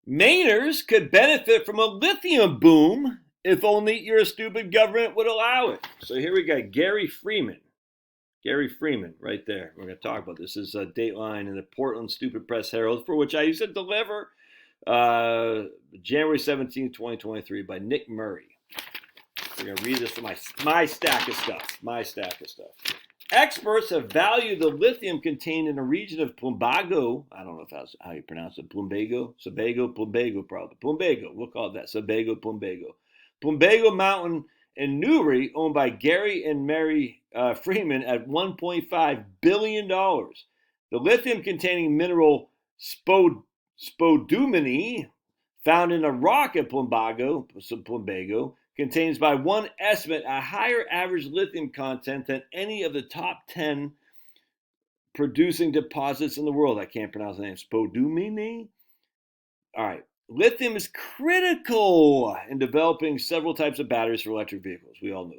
Mainers could benefit from a lithium boom if only your stupid government would allow it. So here we got Gary Freeman. Gary Freeman, right there. We're going to talk about this. This is a Dateline in the Portland Stupid Press Herald, for which I used to deliver January 17th, 2023, by Nick Murray. We're going to read this from my stack of stuff. My stack of stuff. Experts have valued the lithium contained in a region of Plumbago. I don't know if that's how you pronounce it. Plumbago? Plumbago, probably. Plumbago. We'll call it that. Plumbago. Plumbago Mountain in Newry, owned by Gary and Mary Freeman at $1.5 billion. The lithium-containing mineral spodumene, found in a rock at Plumbago, contains by one estimate a higher average lithium content than any of the top 10 producing deposits in the world. I can't pronounce the name. Spodumene? All right. Lithium is critical in developing several types of batteries for electric vehicles. We all know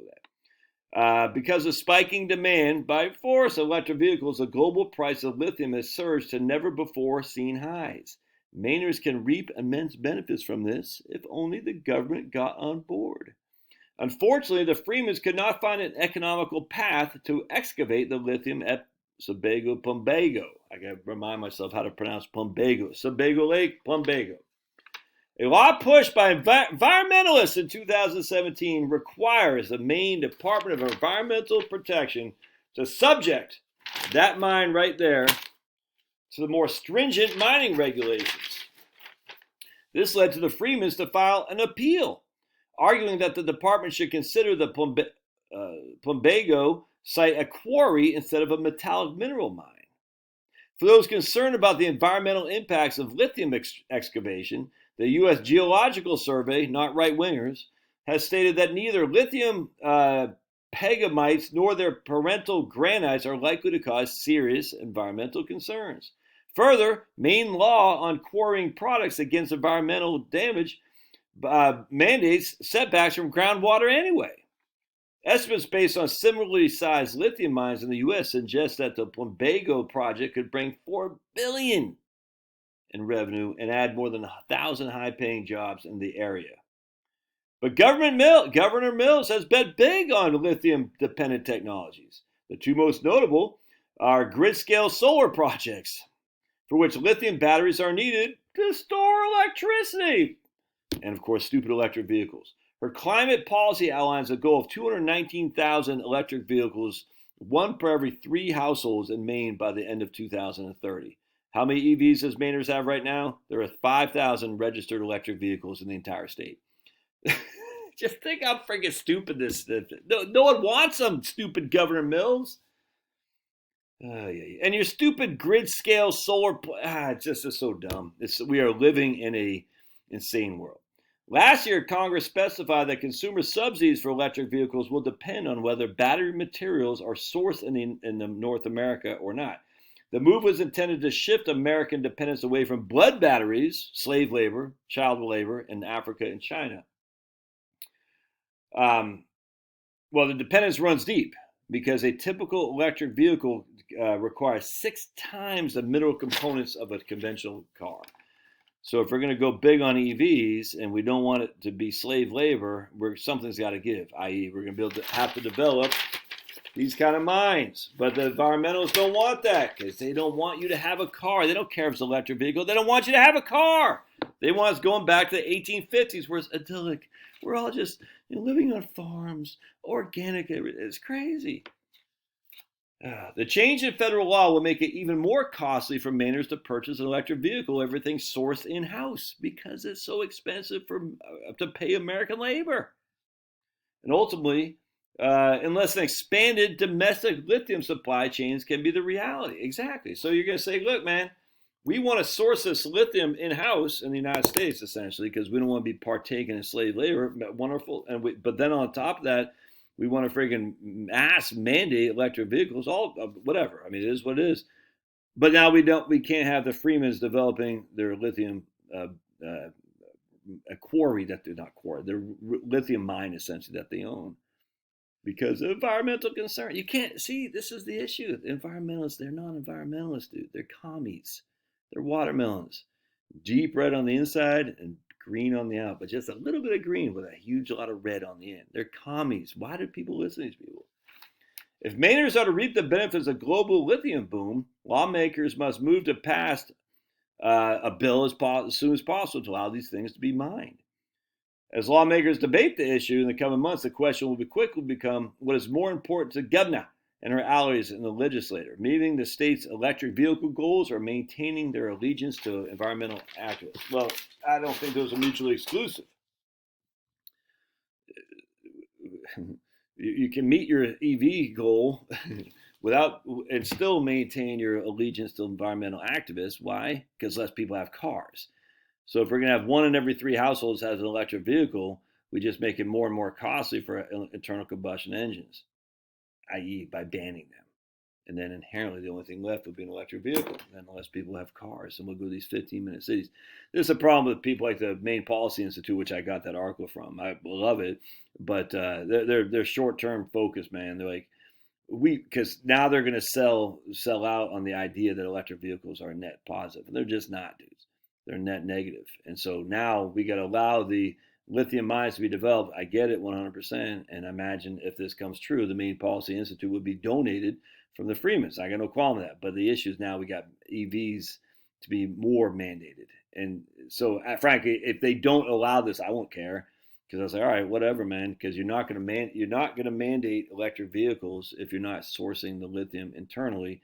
that. Because of spiking demand by force of electric vehicles, the global price of lithium has surged to never before seen highs. Mainers can reap immense benefits from this if only the government got on board. Unfortunately, the Freemans could not find an economical path to excavate the lithium at Plumbago. I got to remind myself how to pronounce Plumbago. Sebago Lake, Plumbago. A law pushed by environmentalists in 2017 requires the Maine Department of Environmental Protection to subject that mine right there to the more stringent mining regulations. This led to the Freemans to file an appeal, arguing that the department should consider the Plumbago site a quarry instead of a metallic mineral mine. For those concerned about the environmental impacts of lithium excavation, the U.S. Geological Survey, not right-wingers, has stated that neither lithium pegamites nor their parental granites are likely to cause serious environmental concerns. Further, Maine law on quarrying products against environmental damage mandates setbacks from groundwater anyway. Estimates based on similarly sized lithium mines in the U.S. suggest that the Plumbago project could bring $4 billion in revenue and add more than 1,000 high-paying jobs in the area. But Governor Mills has bet big on lithium-dependent technologies. The two most notable are grid-scale solar projects, for which lithium batteries are needed to store electricity, and of course, stupid electric vehicles. Her climate policy outlines a goal of 219,000 electric vehicles, one per every 3 households in Maine by the end of 2030. How many EVs does Mainers have right now? There are 5,000 registered electric vehicles in the entire state. Just think how freaking stupid this is. No one wants them, stupid Governor Mills. And your stupid grid scale solar, it's just so dumb. We are living in an insane world. Last year, Congress specified that consumer subsidies for electric vehicles will depend on whether battery materials are sourced in North America or not. The move was intended to shift American dependence away from blood batteries, slave labor, child labor in Africa and China. Well, the dependence runs deep because a typical electric vehicle requires 6 times the mineral components of a conventional car. So if we're going to go big on EVs and we don't want it to be slave labor, something's got to give, i.e. we're going to have to develop these kind of mines. But the environmentalists don't want that because they don't want you to have a car. They don't care if it's an electric vehicle. They don't want you to have a car. They want us going back to the 1850s where it's idyllic. We're all just living on farms, organic. It's crazy. The change in federal law will make it even more costly for Mainers to purchase an electric vehicle, everything sourced in-house, because it's so expensive to pay American labor. And ultimately, unless an expanded domestic lithium supply chains can be the reality. Exactly. So you're going to say, look, man, we want to source this lithium in-house in the United States, essentially, because we don't want to be partaking in slave labor. Wonderful. But then on top of that, we want to friggin' mass mandate electric vehicles, all whatever. I mean, it is what it is. But now we can't have the Freemans developing their lithium a quarry that they're not quarry, their lithium mine essentially that they own because of environmental concern. You can't see, this is the issue. The environmentalists, they're non-environmentalists, dude. They're commies. They're watermelons. Deep red on the inside and green on the out, but just a little bit of green with a huge lot of red on the end. They're commies. Why do people listen to these people? If Mainers are to reap the benefits of global lithium boom, lawmakers must move to pass a bill as soon as possible to allow these things to be mined. As lawmakers debate the issue in the coming months, the question will quickly become what is more important to Governor and her allies in the legislature, meeting the state's electric vehicle goals or maintaining their allegiance to environmental activists. Well, I don't think those are mutually exclusive. You can meet your EV goal without and still maintain your allegiance to environmental activists. Why? Because less people have cars. So if we're going to have one in every three households has an electric vehicle, we just make it more and more costly for internal combustion engines, i.e., by banning them. And then inherently, the only thing left would be an electric vehicle. And unless people have cars, and we'll go to these 15-minute cities. There's a problem with people like the Maine Policy Institute, which I got that article from. I love it, but they're short-term focused, man. They're like, because now they're going to sell out on the idea that electric vehicles are net positive, and they're just not, dudes. They're net negative. And so now we got to allow the lithium mines to be developed. I get it 100%, and I imagine if this comes true, the Maine Policy Institute would be donated from the Freemans. I got no qualm with that. But the issue is now we got EVs to be more mandated. And so, frankly, if they don't allow this, I won't care because I was like, all right, whatever, man. Because you're not going to mandate electric vehicles if you're not sourcing the lithium internally,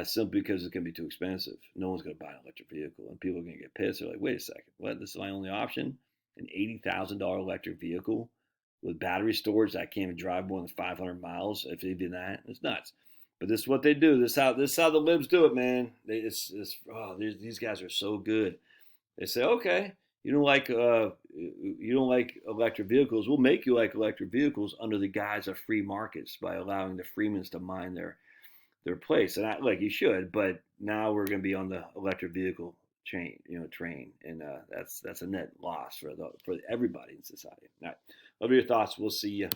simply because it's going to be too expensive. No one's going to buy an electric vehicle, and people are going to get pissed. They're like, wait a second, what? This is my only option? An $80,000 electric vehicle with battery storage that I can't even drive more than 500 miles if they do that? It's nuts. But this is what they do. This is how the libs do it, man. These guys are so good. They say, okay, you don't like electric vehicles. We'll make you like electric vehicles under the guise of free markets by allowing the Freemans to mine their place. And like you should, but now we're going to be on the electric vehicle train, and that's a net loss for everybody in society. All right, love your thoughts. We'll see you.